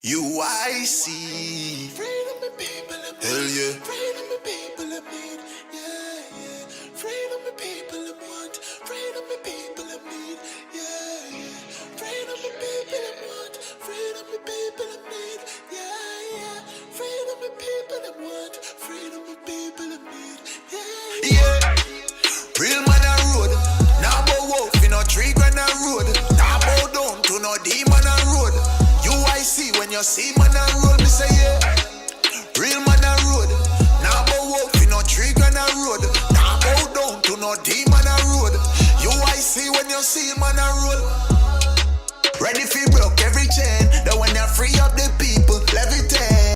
UIC. Freedom the people of need. Hell yeah. Freedom the people of need. Yeah, yeah. Freedom the people of want. Freedom the people of need. Yeah, yeah. Freedom the people of want. Freedom the people of need. Yeah, yeah. Freedom the people of want. Freedom the people of need. Yeah, yeah. Real man a road. Now bow wolf in a tree grand a road. Now bow down to no demon a road. UIC when you see man a road, me say yeah. Real man a road. Now bow wolf in a tree grand a road. Now bow down to no demon a road. UIC when you see man a road. Ready fi broke every chain. That when you free up the people, levitate.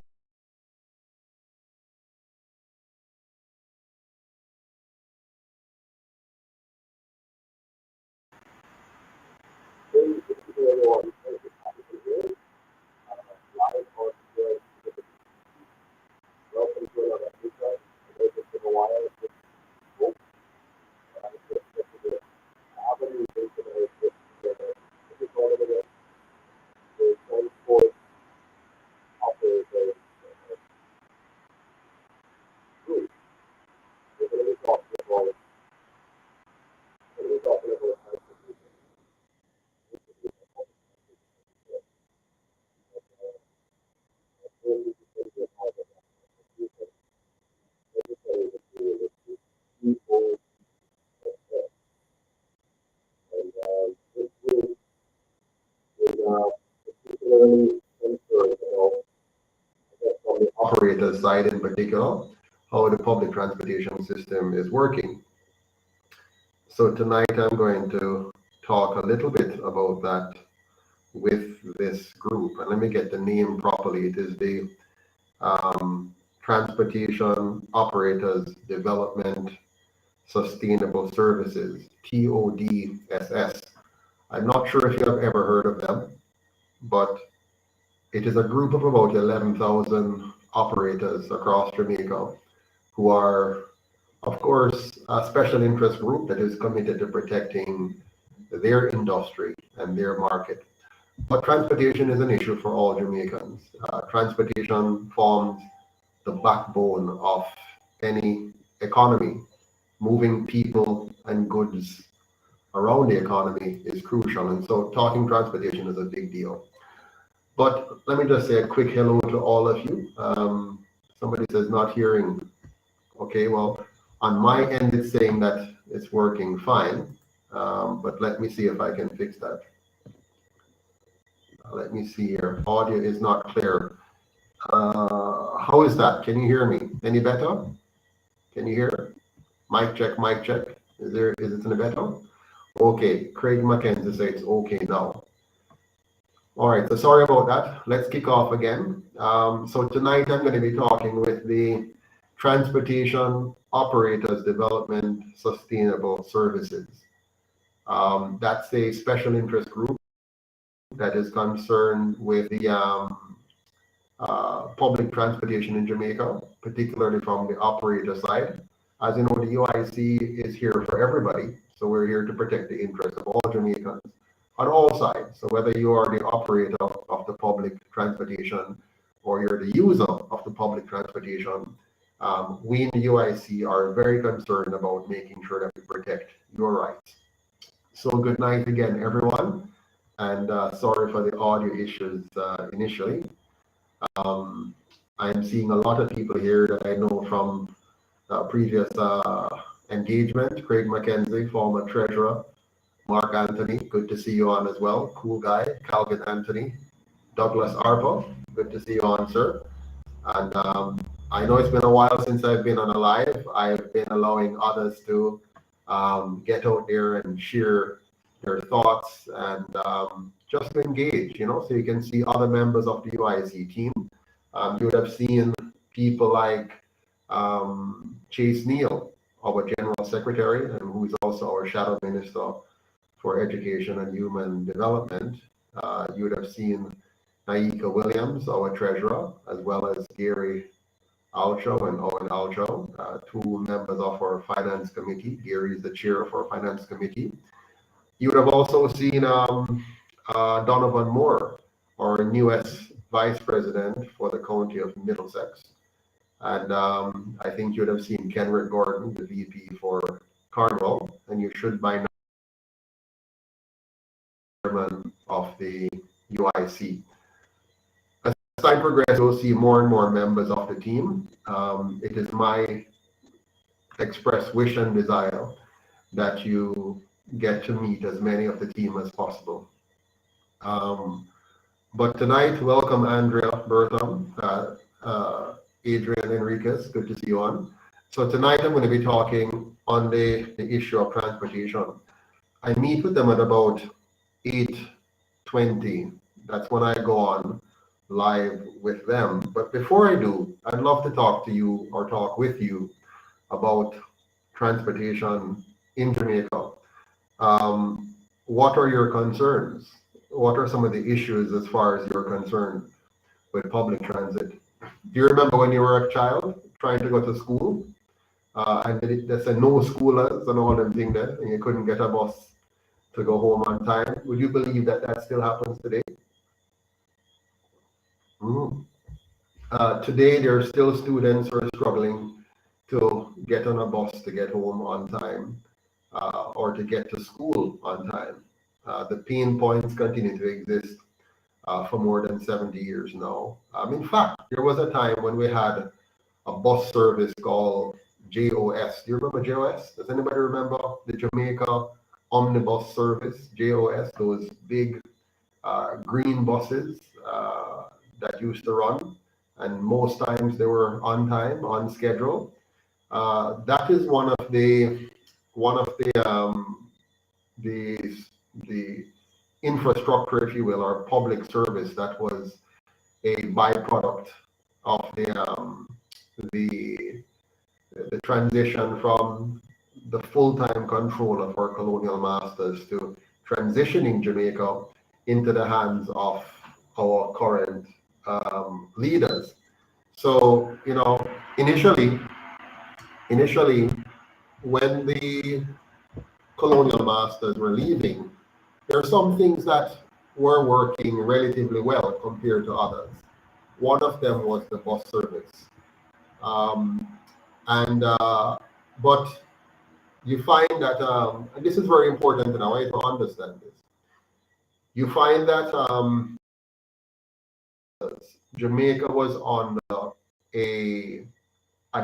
Operator side in particular, how the public transportation system is working. So tonight I'm going to talk a little bit about that with this group. And let me get the name properly. It is the Transportation Operators Development Sustainable Services, TODSS. I'm not sure if you have ever heard of them, but it is a group of about 11,000 operators across Jamaica who are, of course, a special interest group that is committed to protecting their industry and their market. But transportation is an issue for all Jamaicans. Transportation forms the backbone of any economy. Moving people and goods around the economy is crucial. And so talking transportation is a big deal. But let me just say a quick hello to all of you. Somebody says not hearing. Okay, well, on my end, it's saying that it's working fine. But let me see if I can fix that. Let me see here. Audio is not clear. How is that? Can you hear me? Any better? Can you hear? Mic check, mic check. Is it any better? Okay, Craig McKenzie says it's okay now. All right, so sorry about that. Let's kick off again. So tonight I'm going to be talking with the Transportation Operators Development Sustainable Services. That's a special interest group that is concerned with the public transportation in Jamaica, particularly from the operator side. As you know, the UIC is here for everybody, so we're here to protect the interests of all Jamaicans on all sides. So whether you are the operator of the public transportation or you're the user of the public transportation, we in the UIC are very concerned about making sure that we protect your rights. So good night again, everyone, and sorry for the audio issues initially. I'm seeing a lot of people here that I know from previous engagement. Craig McKenzie, former treasurer. Mark Anthony, good to see you on as well. Cool guy. Calvin Anthony. Douglas Arpa, good to see you on, sir. And I know it's been a while since I've been on a live. I've been allowing others to get out there and share their thoughts and just to engage, so you can see other members of the UIC team. You would have seen people like Chase Neal, our General Secretary, and who is also our Shadow Minister for Education and Human Development. You would have seen Naika Williams, our Treasurer, as well as Gary Alcho and Owen Alcho, two members of our Finance Committee. Gary is the chair of our Finance Committee. You would have also seen Donovan Moore, our newest vice president for the county of Middlesex. And I think you would have seen Kenrick Gordon, the VP for Cornwall, and you should by now be chairman of the UIC. As time progresses, you'll see more and more members of the team. It is my express wish and desire that you get to meet as many of the team as possible. But tonight, welcome Andrea Bertham, Adrian Enriquez, good to see you on. So tonight I'm going to be talking on the issue of transportation. I meet with them at about 8:20. That's when I go on live with them. But before I do, I'd love to talk to you or talk with you about transportation in Jamaica. What are your concerns? What are some of the issues as far as you're concerned with public transit? Do you remember when you were a child trying to go to school and they said no schoolers and all them things there, and you couldn't get a bus to go home on time? Would you believe that that still happens today? Today, there are still students who are struggling to get on a bus to get home on time or to get to school on time. The pain points continue to exist for more than 70 years now. In fact, there was a time when we had a bus service called JOS. Do you remember JOS? Does anybody remember the Jamaica Omnibus Service, JOS? Those big green buses that used to run, and most times they were on time, on schedule. That is one of the infrastructure, if you will, or public service that was a byproduct of the transition from the full-time control of our colonial masters to transitioning Jamaica into the hands of our current leaders. So, you know, initially, when the colonial masters were leaving, there are some things that were working relatively well compared to others. One of them was the bus service. But you find that, and this is very important and I want you to understand this, you find that Jamaica was under a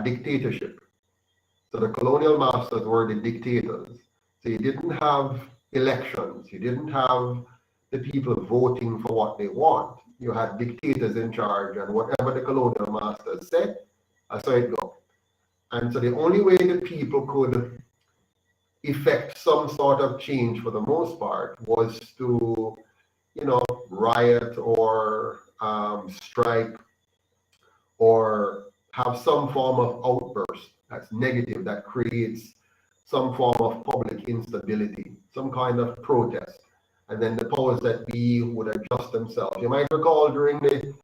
dictatorship. So the colonial masters were the dictators. So you didn't have elections. You didn't have the people voting for what they want. You had dictators in charge, and whatever the colonial masters said, that's how it go. And so the only way that people could effect some sort of change for the most part was to, you know, riot or strike or have some form of outburst that's negative, that creates some form of public instability, some kind of protest. And then the powers that be would adjust themselves. You might recall during the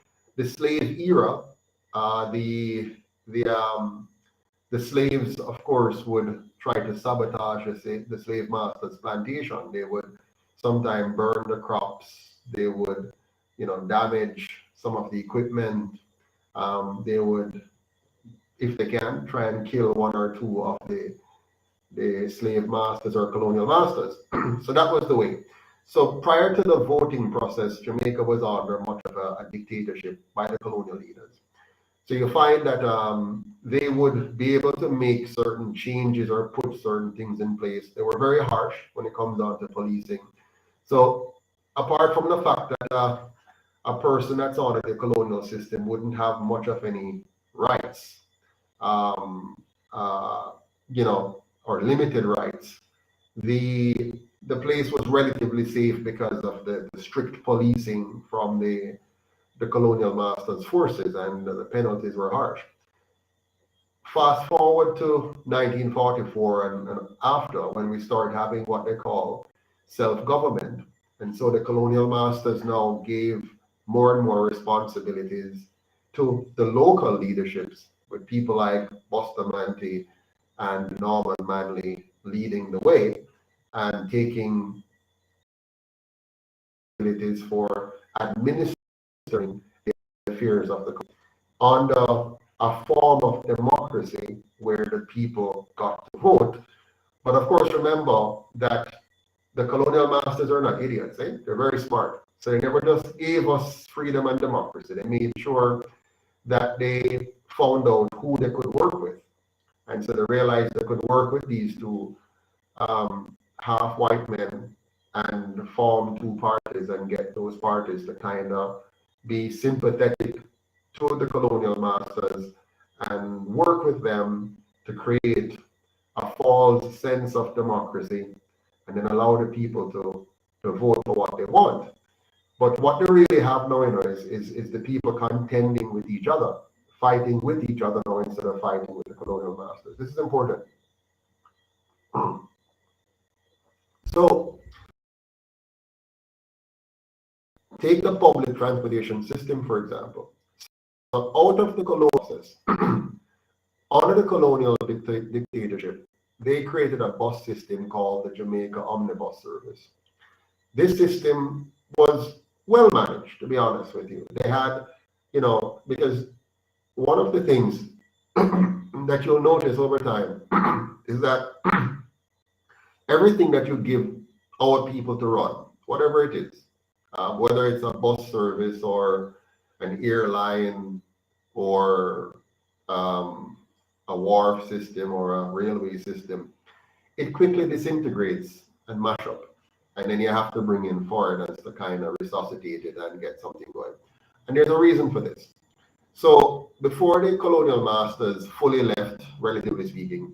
slave era, the slaves, of course, would try to sabotage the slave master's plantation. They would sometimes burn the crops. They would, you know, damage some of the equipment. They would, if they can, try and kill one or two of the slave masters or colonial masters. So that was the way. So prior to the voting process, Jamaica was under much of a dictatorship by the colonial leaders. So you find that they would be able to make certain changes or put certain things in place. They were very harsh when it comes down to policing. So apart from the fact that a person that's under the colonial system wouldn't have much of any rights, you know, or limited rights, the place was relatively safe because of the strict policing from the colonial masters' forces, and the penalties were harsh. Fast forward to 1944 and after, when we start having what they call self-government. And so the colonial masters now gave more and more responsibilities to the local leaderships, with people like Bustamante and Norman Manley leading the way and taking responsibilities for administering affairs of the country under a form of democracy where the people got to vote. But of course, remember that the colonial masters are not idiots, eh? They're very smart. So they never just gave us freedom and democracy. They made sure that they found out who they could work with. And so they realized they could work with these two half white men and form two parties and get those parties to kind of be sympathetic to the colonial masters and work with them to create a false sense of democracy and then allow the people to vote for what they want. But what they really have now, is the people contending with each other, fighting with each other now instead of fighting with the colonial masters. This is important. So, take the public transportation system, for example. So out of the colonial process, under the colonial dictatorship, they created a bus system called the Jamaica Omnibus Service. This system was well managed, to be honest with you. They had, because one of the things that you'll notice over time is that everything that you give our people to run, whatever it is, whether it's a bus service or an airline or a wharf system or a railway system, it quickly disintegrates and mash up. And then you have to bring in foreigners to kind of resuscitate it and get something going. And there's a reason for this. So before the colonial masters fully left, relatively speaking,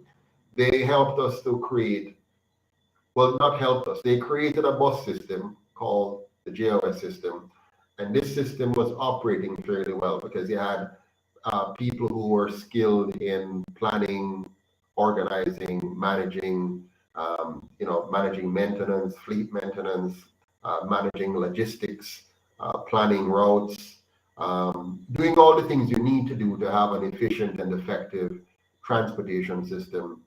they helped us to create, well, not helped us, they created a bus system called the JOS system. And this system was operating fairly well because you had people who were skilled in planning, organizing, managing, managing maintenance, fleet maintenance, managing logistics, planning routes, doing all the things you need to do to have an efficient and effective transportation system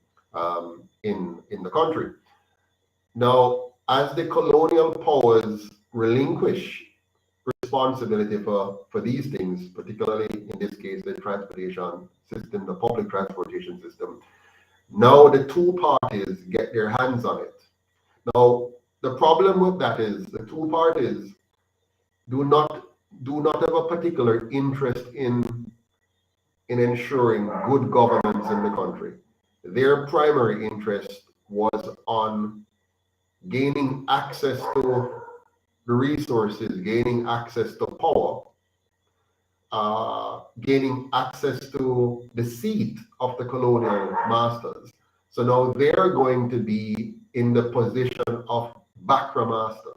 in the country. Now, as the colonial powers relinquish responsibility for these things, particularly in this case, the transportation system, the public transportation system, now the two parties get their hands on it. Now, the problem with that is the two parties do not have a particular interest in ensuring good governance in the country. Their primary interest was on gaining access to the resources, gaining access to power, gaining access to the seat of the colonial masters. So now they're going to be in the position of Bakra master.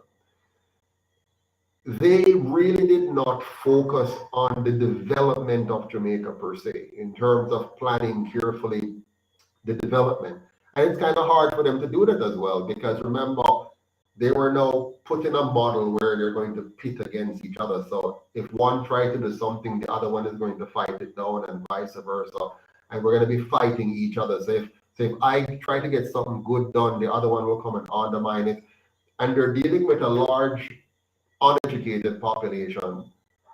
They really did not focus on the development of Jamaica per se, in terms of planning carefully the development. And it's kind of hard for them to do that as well, because remember, they were now put in a model where they're going to pit against each other. So if one tries to do something, the other one is going to fight it down and vice versa. And we're going to be fighting each other. So if I try to get something good done, the other one will come and undermine it. And they're dealing with a large, uneducated population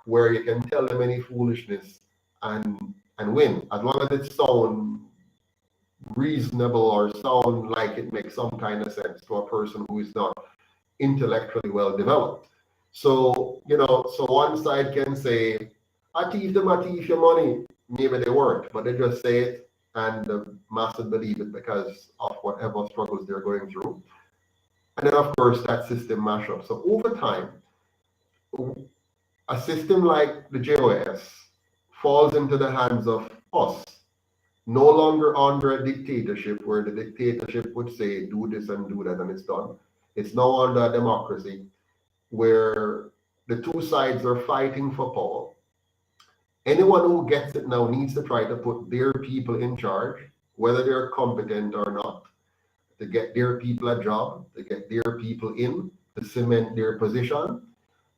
where you can tell them any foolishness and win. As long as it sounds reasonable or sound like it makes some kind of sense to a person who is not intellectually well developed. So, so one side can say, I teach your money. Maybe they weren't, but they just say it and the masses believe it because of whatever struggles they're going through. And then, of course, that system mash up. So over time, a system like the JOS falls into the hands of us, no longer under a dictatorship where the dictatorship would say, do this and do that, and it's done. It's now under a democracy where the two sides are fighting for power. Anyone who gets it now needs to try to put their people in charge, whether they're competent or not, to get their people a job, to get their people in, to cement their position.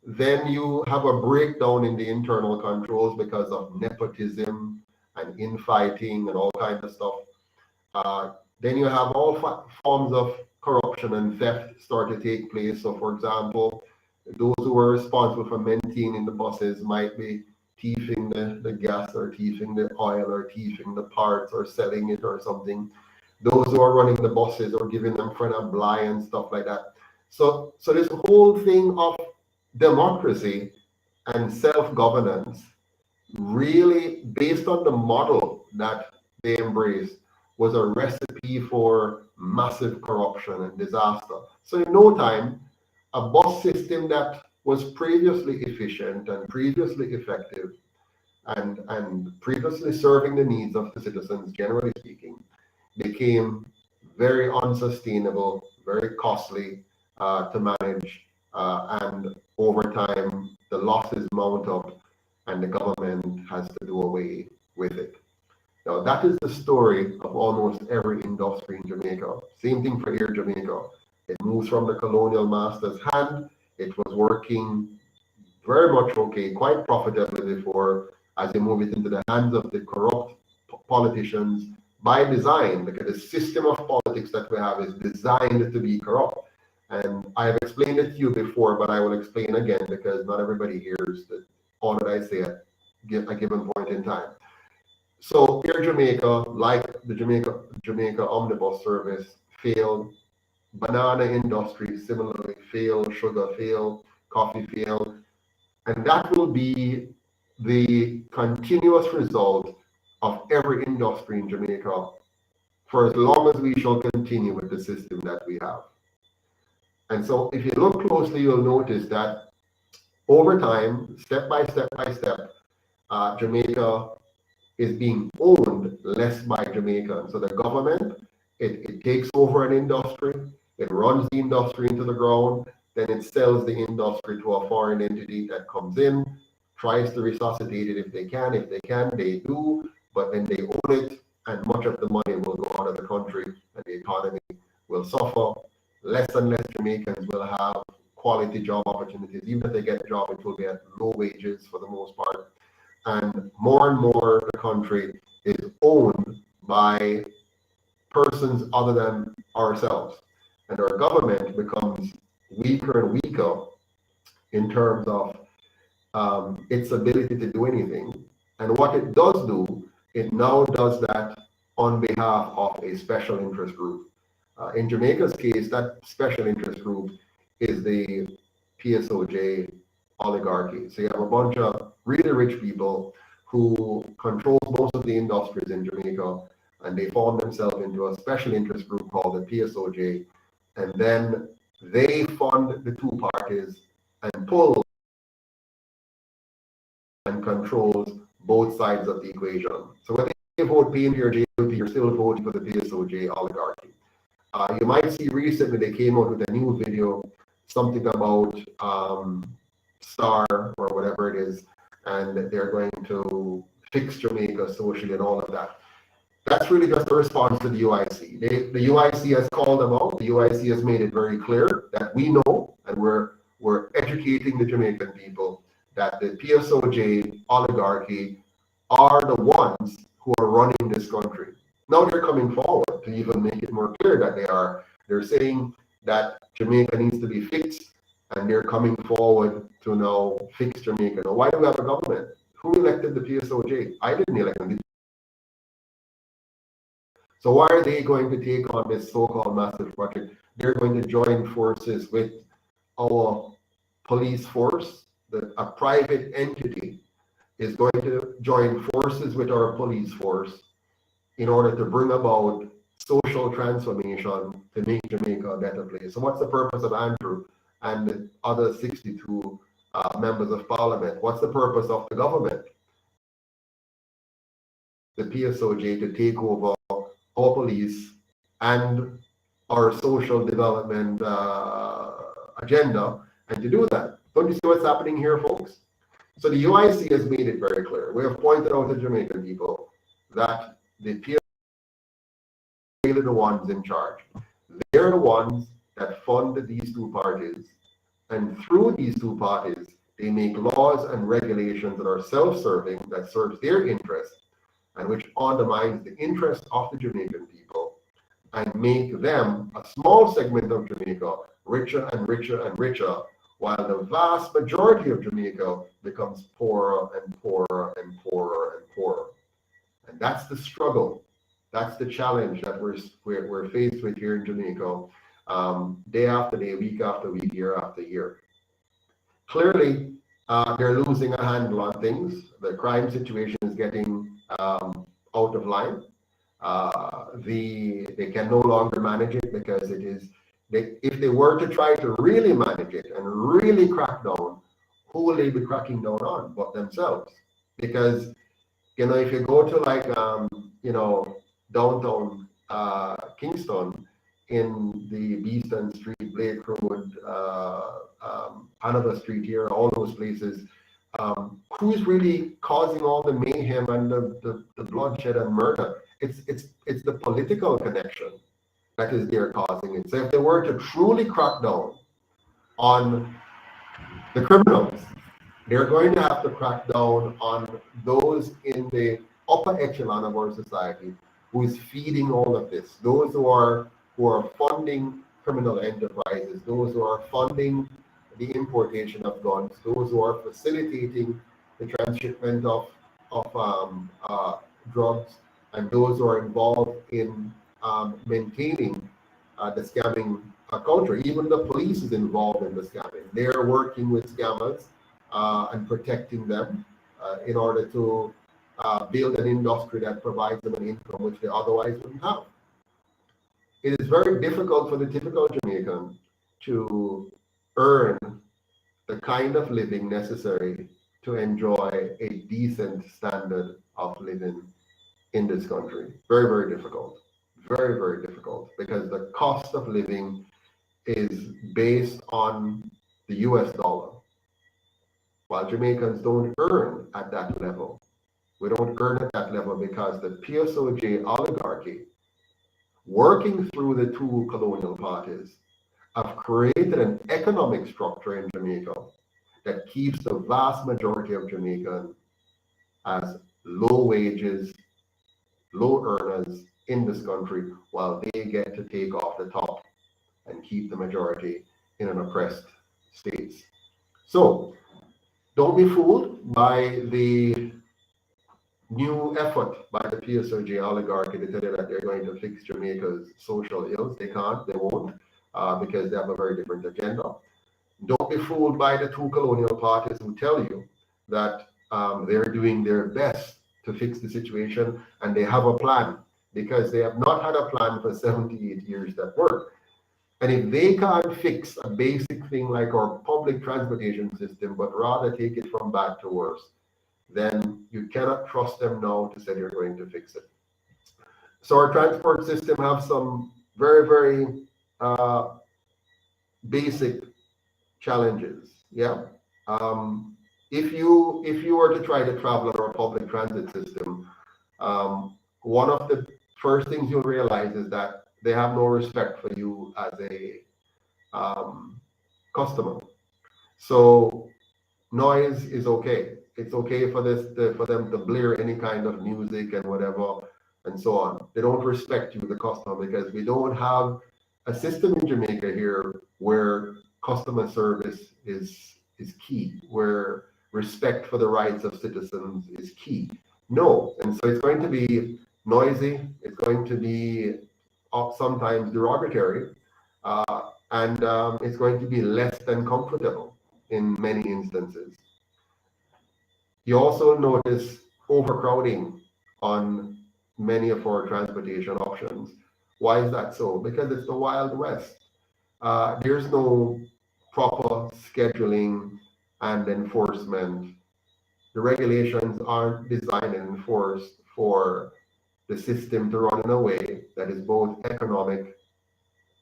Then you have a breakdown in the internal controls because of nepotism and infighting and all kinds of stuff. Then you have all forms of corruption and theft start to take place. So, for example, those who were responsible for maintaining the buses might be thieving the gas or thieving the oil or thieving the parts or selling it or something. Those who are running the buses or giving them front of bly and stuff like that. So this whole thing of democracy and self-governance, really based on the model that they embraced, was a recipe for massive corruption and disaster. So in no time, a bus system that was previously efficient and previously effective and previously serving the needs of the citizens, generally speaking, became very unsustainable, very costly to manage, and over time, the losses mount up and the government has to do away with it. Now, that is the story of almost every industry in Jamaica. Same thing for Air Jamaica. It moves from the colonial master's hand. It was working very much okay, quite profitably before, as they move it into the hands of the corrupt politicians by design, because the system of politics that we have is designed to be corrupt. And I have explained it to you before, but I will explain again because not everybody hears all that I say at a given point in time. So Air Jamaica, like the Jamaica Omnibus Service, failed. Banana industry similarly failed. Sugar failed. Coffee failed. And that will be the continuous result of every industry in Jamaica for as long as we shall continue with the system that we have. And so if you look closely, you'll notice that over time, step by step by step, Jamaica is being owned less by Jamaicans. So the government, it takes over an industry, it runs the industry into the ground, then it sells the industry to a foreign entity that comes in, tries to resuscitate it if they can. If they can, they do, but then they own it, and much of the money will go out of the country, and the economy will suffer. Less and less Jamaicans will have quality job opportunities. Even if they get a job, it will be at low wages for the most part. And more the country is owned by persons other than ourselves. And our government becomes weaker and weaker in terms of its ability to do anything. And what it does do, it now does that on behalf of a special interest group. In Jamaica's case, that special interest group is the PSOJ oligarchy. So you have a bunch of really rich people who control most of the industries in Jamaica, and they form themselves into a special interest group called the PSOJ, and then they fund the two parties and pull and controls both sides of the equation. So when you vote PNP or JLP, you're still voting for the PSOJ oligarchy. You might see recently they came out with a new video, something about Star or whatever it is, and they're going to fix Jamaica socially and all of that. That's really just a response to the UIC. The UIC has called them out. The UIC has made it very clear that we know, and we're educating the Jamaican people, that the PSOJ oligarchy are the ones who are running this country. Now they're coming forward to even make it more clear that they are. They're saying that Jamaica needs to be fixed, and they're coming forward to now fix Jamaica. Now, why do we have a government? Who elected the PSOJ? I didn't elect them. So why are they going to take on this so-called massive project? They're going to join forces with our police force. A private entity is going to join forces with our police force in order to bring about social transformation to make Jamaica a better place. So what's the purpose of Andrew and the other 62 members of parliament? What's the purpose of the government? The PSOJ to take over our police and our social development agenda, and to do that. Don't you see what's happening here, folks? So the UIC has made it very clear. We have pointed out to Jamaican people that the PSOJ are the ones in charge. They're the ones that fund these two parties, and through these two parties, they make laws and regulations that are self-serving, that serves their interests, and which undermines the interests of the Jamaican people, and make them, a small segment of Jamaica, richer and richer and richer, while the vast majority of Jamaica becomes poorer and poorer and poorer and poorer. And that's the struggle. That's the challenge that we're faced with here in Jamaica, day after day, week after week, year after year. Clearly, they're losing a handle on things. The crime situation is getting out of line. They can no longer manage it because it is. If they were to try to really manage it and really crack down, who will they be cracking down on but themselves? Because if you go to like downtown Kingston, in the Beeston Street, Blake Road, Hanover Street here, all those places, who's really causing all the mayhem and the bloodshed and murder? It's the political connection that is there causing it. So if they were to truly crack down on the criminals, they're going to have to crack down on those in the upper echelon of our society who is feeding all of this. Those who are funding criminal enterprises, those who are funding the importation of guns, those who are facilitating the transshipment of drugs, and those who are involved in maintaining the scamming culture. Even the police is involved in the scamming. They're working with scammers and protecting them in order to build an industry that provides them an income which they otherwise wouldn't have. It is very difficult for the typical Jamaican to earn the kind of living necessary to enjoy a decent standard of living in this country. Very, very difficult. Very, very difficult, because the cost of living is based on the US dollar, while Jamaicans don't earn at that level. We don't earn at that level because the PSOJ oligarchy, working through the two colonial parties, have created an economic structure in Jamaica that keeps the vast majority of Jamaicans as low wages, low earners in this country, while they get to take off the top and keep the majority in an oppressed states. So don't be fooled by the new effort by the PSOJ oligarchy to tell you that they're going to fix Jamaica's social ills. They can't, they won't, because they have a very different agenda. Don't be fooled by the two colonial parties who tell you that they're doing their best to fix the situation and they have a plan, because they have not had a plan for 78 years that worked. And if they can't fix a basic thing like our public transportation system, but rather take it from bad to worse, then you cannot trust them now to say they're going to fix it. So our transport system have some very, very basic challenges. Yeah. If you were to try to travel on our public transit system, one of the first things you'll realize is that they have no respect for you as a customer. So noise is okay. It's okay for them to blare any kind of music and whatever and so on. They don't respect you, the customer, because we don't have a system in Jamaica here where customer service is key, where respect for the rights of citizens is key. No, and so it's going to be noisy. It's going to be sometimes derogatory, and it's going to be less than comfortable in many instances. You also notice overcrowding on many of our transportation options. Why is that so? Because it's the Wild West. There's no proper scheduling and enforcement. The regulations aren't designed and enforced for the system to run in a way that is both economic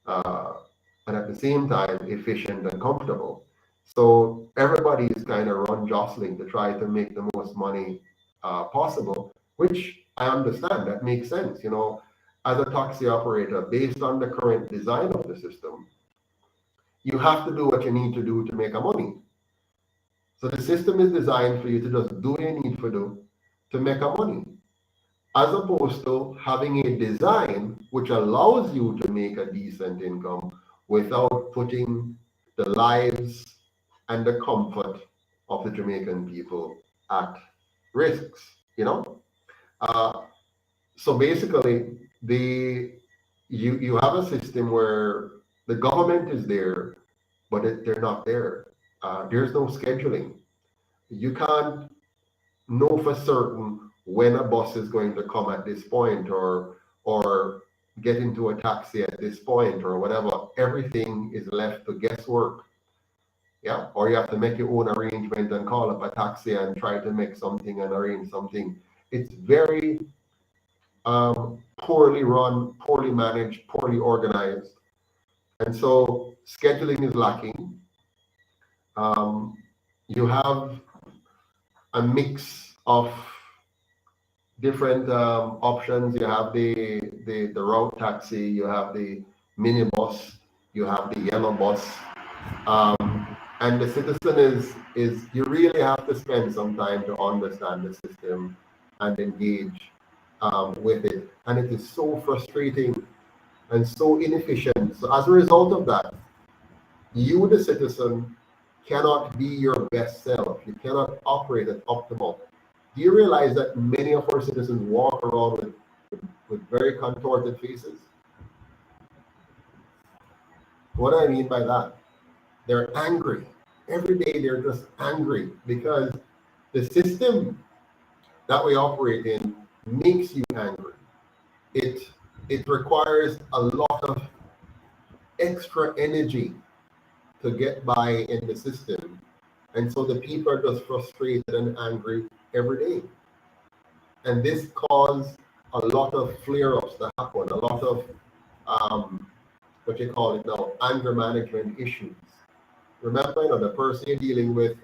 and at the same time efficient and comfortable. So everybody is kind of run jostling to try to make the most money possible, which I understand. That makes sense. As a taxi operator, based on the current design of the system, you have to do what you need to do to make a money. So the system is designed for you to just do what you need to do to make a money, as opposed to having a design which allows you to make a decent income without putting the lives and the comfort of the Jamaican people at risks, you know? So basically, you have a system where the government is there, but they're not there. There's no scheduling. You can't know for certain when a bus is going to come at this point, or get into a taxi at this point, or whatever. Everything is left to guesswork. Yeah, or you have to make your own arrangement and call up a taxi and try to make something and arrange something. It's very poorly run, poorly managed, poorly organized, and so scheduling is lacking. You have a mix of different options. You have the route taxi, you have the minibus, you have the yellow bus, and the citizen is you really have to spend some time to understand the system and engage with it, and it is so frustrating and so inefficient. So as a result of that, you, the citizen, cannot be your best self. You cannot operate at optimal. Do you realize that many of our citizens walk around with very contorted faces? What do I mean by that? They're angry. Every day they're just angry because the system that we operate in makes you angry. It it requires a lot of extra energy to get by in the system. And so the people are just frustrated and angry every day. And this caused a lot of flare-ups to happen, a lot of what you call it now, anger management issues. Remember, the person you're dealing with,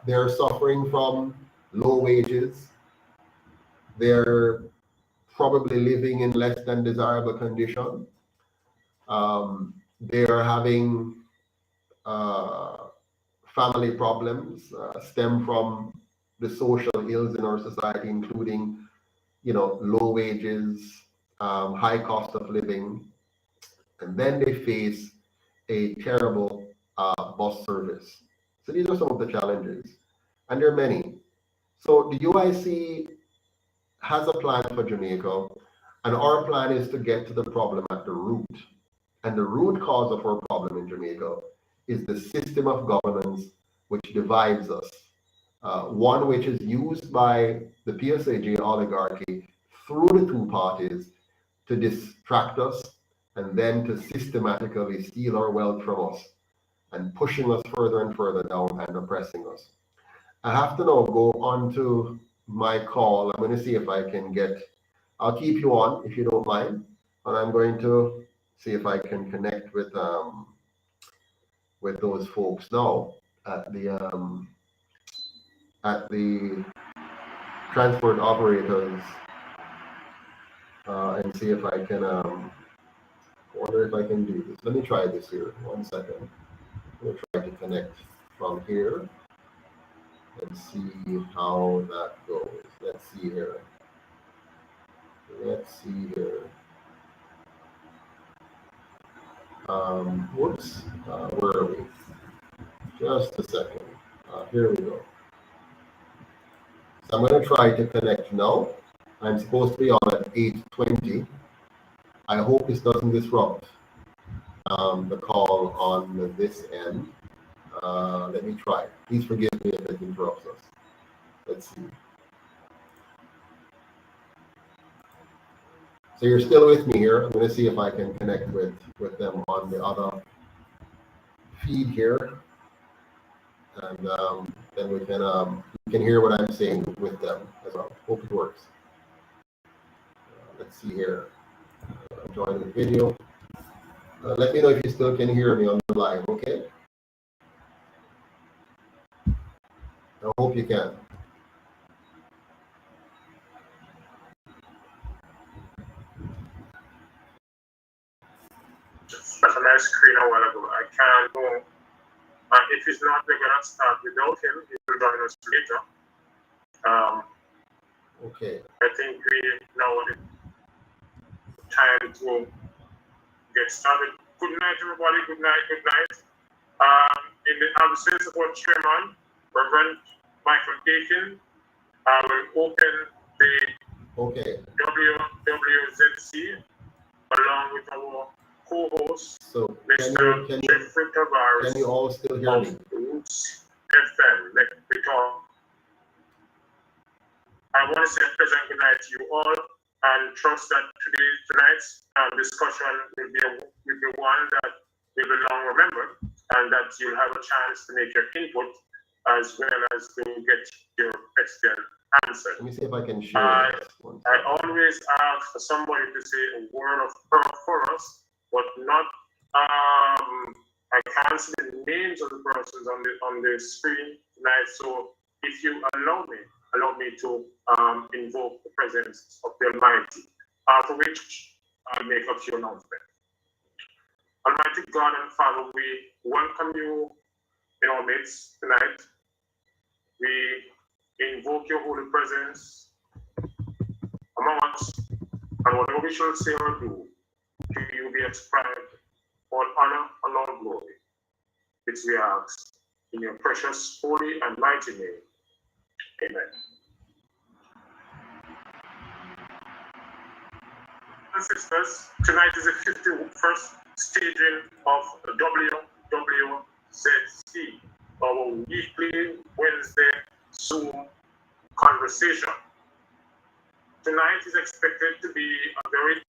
they're suffering from low wages. They're probably living in less than desirable condition. They are having uh, family problems stem from the social ills in our society, including, low wages, high cost of living, and then they face a terrible bus service. So these are some of the challenges, and there are many. So the UIC has a plan for Jamaica, and our plan is to get to the problem at the root. And the root cause of our problem in Jamaica is the system of governance which divides us. One which is used by the PSAG oligarchy through the two parties to distract us and then to systematically steal our wealth from us and pushing us further and further down and oppressing us. I have to now go on to my call. I'm going to see if I can I'll keep you on if you don't mind, and I'm going to see if I can connect with those folks now at the transport operators, and see if I can wonder if I can do this. Let me try this here. 1 second. I'm going to try to connect from here and see how that goes. Let's see here. Whoops. Where are we? Just a second. Here we go. So I'm going to try to connect now. I'm supposed to be on at 8:20. I hope this doesn't disrupt the call on this end. Let me try. Please forgive me if it interrupts us. Let's see. So you're still with me here. I'm going to see if I can connect with them on the other feed here, and then we can you can hear what I'm saying with them as well. Hope it works. Let's see here. Join the video. Let me know if you still can hear me on the live. Okay. I hope you can. That's a nice screen a while ago. I can't know. If it's not, we're gonna start without him. He will join us later. Okay. I think we now want time to get started. Good night, everybody. Good night. Good night. in the absence of our chairman, Reverend Michael Aiken, I will open the WWZC along with our co-host, So Mr. Jeffrey Tavares. Can you all still hear me? Roots FM. Let me talk. I want to say a pleasant good night to you all and trust that tonight's discussion will be one that will be long remembered and that you'll have a chance to make your input as well as to get your question answered. Let me see if I can share this one. I always ask for somebody to say a word of prayer for us, but not I can't see the names of the persons on the screen tonight. So if you allow me to invoke the presence of the Almighty, after which I'll make a few announcements. Almighty God and Father, we welcome you in our midst tonight. We invoke your holy presence among us, and whatever we shall say or do, to you be ascribed all honor and all glory, which we ask in your precious, holy, and mighty name. Amen. And sisters, tonight is the 51st staging of the WWZC, our weekly Wednesday Zoom conversation. Tonight is expected to be a very